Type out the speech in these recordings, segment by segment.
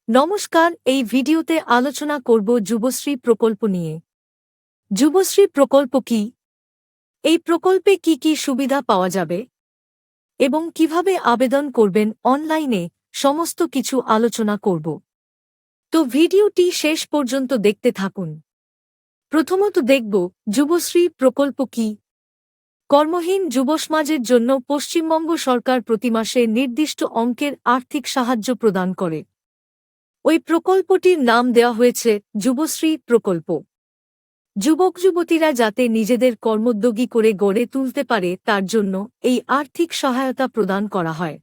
নমস্কার, এই ভিডিওতে আলোচনা করব যুবশ্রী প্রকল্প নিয়ে। যুবশ্রী প্রকল্প কি? এই প্রকল্পে কি কি সুবিধা পাওয়া যাবে এবং কিভাবে আবেদন করবেন অনলাইনে, সমস্ত কিছু আলোচনা করব। তো ভিডিওটি শেষ পর্যন্ত দেখতে থাকুন। প্রথমত দেখব যুবশ্রী প্রকল্প কি। কর্মহীন যুবসমাজের জন্য পশ্চিমবঙ্গ সরকার প্রতি মাসে নির্দিষ্ট অঙ্কের আর্থিক সাহায্য প্রদান করে। ওই প্রকল্পটির নাম দেওয়া হয়েছে যুবশ্রী প্রকল্প। যুবক যুবতীরা যাতে নিজেদের কর্মোদ্যোগী করে গড়ে তুলতে পারে তার জন্য এই আর্থিক সহায়তা প্রদান করা হয়।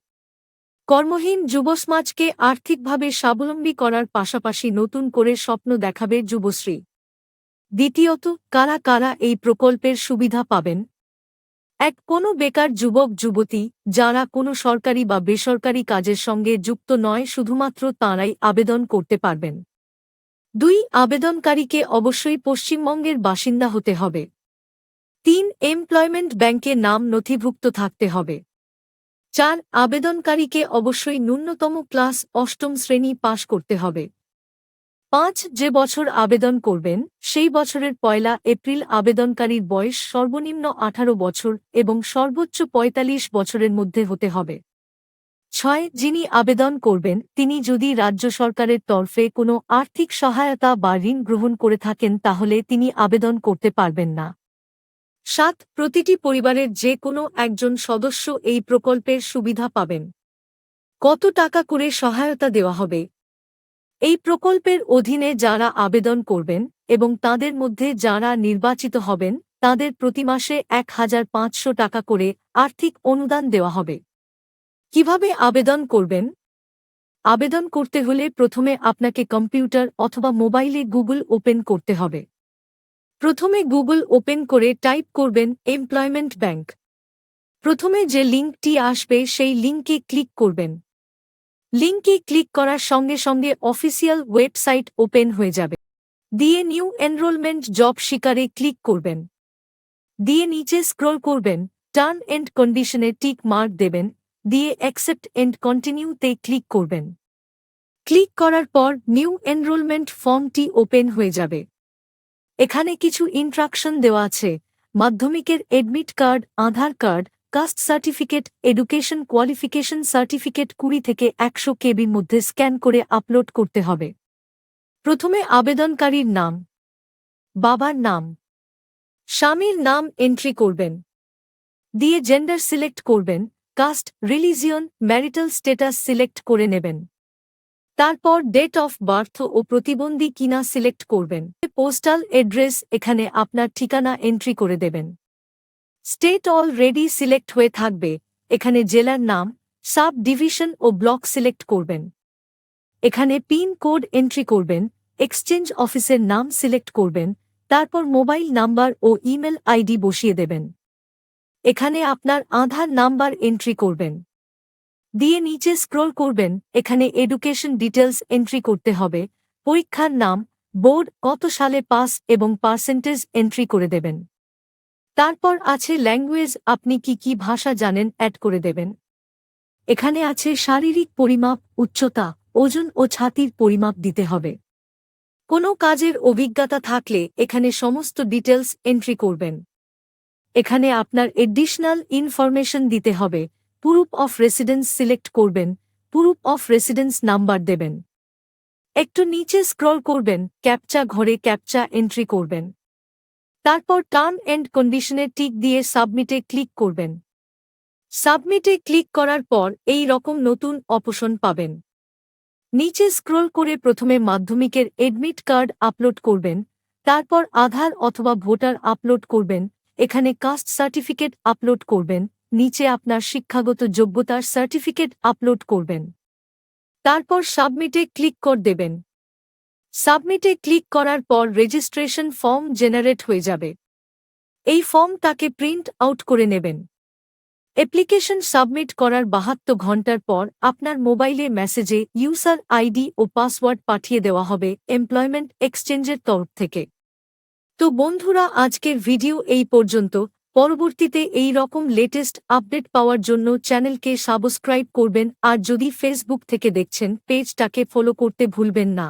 কর্মহীন যুবসমাজকে আর্থিকভাবে স্বাবলম্বী করার পাশাপাশি নতুন করে স্বপ্ন দেখাবে যুবশ্রী। দ্বিতীয়ত, কারা কারা এই প্রকল্পের সুবিধা পাবেন? কোনো বেকার যুবক যুবতী যারা কোনো সরকারি বা বেসরকারি কাজের সঙ্গে যুক্ত নয়, শুধুমাত্র তাঁরাই আবেদন করতে পারবেন। 2, আবেদনকারীকে অবশ্যই পশ্চিমবঙ্গের বাসিন্দা হতে হবে। 3, এমপ্লয়মেন্ট ব্যাংকে নাম নথিভুক্ত থাকতে হবে। 4, আবেদনকারীকে অবশ্যই ন্যূনতম ক্লাস 8ম শ্রেণী পাশ করতে হবে। 5, যে বছর আবেদন করবেন সেই বছরের 1 এপ্রিল আবেদনকারীর বয়স সর্বনিম্ন 18 বছর এবং সর্বোচ্চ 45 বছরের মধ্যে হতে হবে। 6, যিনি আবেদন করবেন তিনি যদি রাজ্য সরকারের তরফে কোনো আর্থিক সহায়তা বা ঋণ গ্রহণ করে থাকেন তাহলে তিনি আবেদন করতে পারবেন না। 7, প্রতিটি পরিবারের যে কোনো একজন সদস্য এই প্রকল্পের সুবিধা পাবেন। কত টাকা করে সহায়তা দেওয়া হবে? এই প্রকল্পের অধীনে যারা আবেদন করবেন এবং তাদের মধ্যে যারা নির্বাচিত হবেন তাদের প্রতি মাসে 1500 টাকা করে আর্থিক অনুদান দেওয়া হবে। কিভাবে আবেদন করবেন? আবেদন করতে হলে প্রথমে আপনাকে কম্পিউটার অথবা মোবাইলে গুগল ওপেন করতে হবে। প্রথমে গুগল ওপেন করে টাইপ করবেন এমপ্লয়মেন্ট ব্যাংক। প্রথমে যে লিঙ্কটি আসবে সেই লিঙ্কে ক্লিক করবেন। লিঙ্কে ক্লিক করার সঙ্গে সঙ্গে অফিসিয়াল ওয়েবসাইট ওপেন হয়ে যাবে। দিয়ে নিউ এনরোলমেন্ট জব শিকারে ক্লিক করবেন। দিয়ে নিচে স্ক্রল করবেন, টার্ম এন্ড কন্ডিশনে টিক মার্ক দেবেন, দিয়ে অ্যাকসেপ্ট এন্ড কন্টিনিউতে ক্লিক করবেন। ক্লিক করার পর নিউ এনরোলমেন্ট ফর্মটি ওপেন হয়ে যাবে। এখানে কিছু ইনস্ট্রাকশন দেওয়া আছে। মাধ্যমিকের admit card, Aadhaar card, caste certificate, education qualification certificate 20 থেকে 100 কেবির মধ্যে স্ক্যান করে আপলোড করতে হবে। প্রথমে আবেদনকারীর নাম, বাবার নাম, স্বামীর নাম এন্ট্রি করবেন। দিয়ে জেন্ডার সিলেক্ট করবেন, caste, religion, marital status select করে নেবেন। তারপর ডেট অফ বার্থ ও প্রতিবন্ধী কিনা সিলেক্ট করবেন। পোস্টাল অ্যাড্রেস, এখানে আপনার ঠিকানা এন্ট্রি করে দেবেন। স্টেট অলরেডি সিলেক্ট হয়ে থাকবে, এখানে জেলার নাম, সাব ডিভিশন ও ব্লক সিলেক্ট করবেন। এখানে পিন কোড এন্ট্রি করবেন, এক্সচেঞ্জ অফিসের নাম সিলেক্ট করবেন, তারপর মোবাইল নাম্বার ও ইমেল আইডি বসিয়ে দেবেন। এখানে আপনার আধার নাম্বার এন্ট্রি করবেন। দিয়ে নিচে স্ক্রল করবেন, এখানে এডুকেশন ডিটেলস এন্ট্রি করতে হবে, পরীক্ষার নাম, বোর্ড, কত সালে পাস এবং পার্সেন্টেজ এন্ট্রি করে দেবেন। তারপর আছে ল্যাঙ্গুয়েজ, আপনি কি কি ভাষা জানেন অ্যাড করে দেবেন। এখানে আছে শারীরিক পরিমাপ, উচ্চতা, ওজন ও ছাতির পরিমাপ দিতে হবে। কোনো কাজের অভিজ্ঞতা থাকলে এখানে সমস্ত ডিটেলস এন্ট্রি করবেন। এখানে আপনার এডিশনাল ইনফরমেশন দিতে হবে, প্রুফ অফ রেসিডেন্স সিলেক্ট করবেন, প্রুফ অফ রেসিডেন্স নাম্বার দেবেন। একটু নিচে স্ক্রল করবেন, ক্যাপচা ঘরে ক্যাপচা এন্ট্রি করবেন। তারপর টার্ম এন্ড কন্ডিশনে টিক দিয়ে সাবমিটে ক্লিক করবেন। সাবমিটে ক্লিক করার পর এই রকম নতুন অপশন পাবেন। নিচে স্ক্রল করে প্রথমে মাধ্যমিকের এডমিট কার্ড আপলোড করবেন, তারপর আধার অথবা ভোটার আপলোড করবেন, এখানে কাস্ট সার্টিফিকেট আপলোড করবেন, নিচে আপনার শিক্ষাগত যোগ্যতার সার্টিফিকেট আপলোড করবেন। তারপর সাবমিটে ক্লিক করে দেবেন। সাবমিটে ক্লিক করার পর রেজিস্ট্রেশন ফর্ম জেনারেট হয়ে যাবে। এই ফর্মটাকে প্রিন্ট আউট করে নেবেন। অ্যাপ্লিকেশন সাবমিট করার 72 ঘন্টার পর আপনার মোবাইলে মেসেজে ইউজার আইডি ও পাসওয়ার্ড পাঠিয়ে দেওয়া হবে এমপ্লয়মেন্ট এক্সচেঞ্জের তরফ থেকে। তো বন্ধুরা, আজকের ভিডিও এই পর্যন্ত। পরবর্তীতে এই রকম লেটেস্ট আপডেট পাওয়ার জন্য চ্যানেলকে সাবস্ক্রাইব করবেন আর যদি ফেসবুক থেকে দেখছেন পেজটাকে ফলো করতে ভুলবেন না।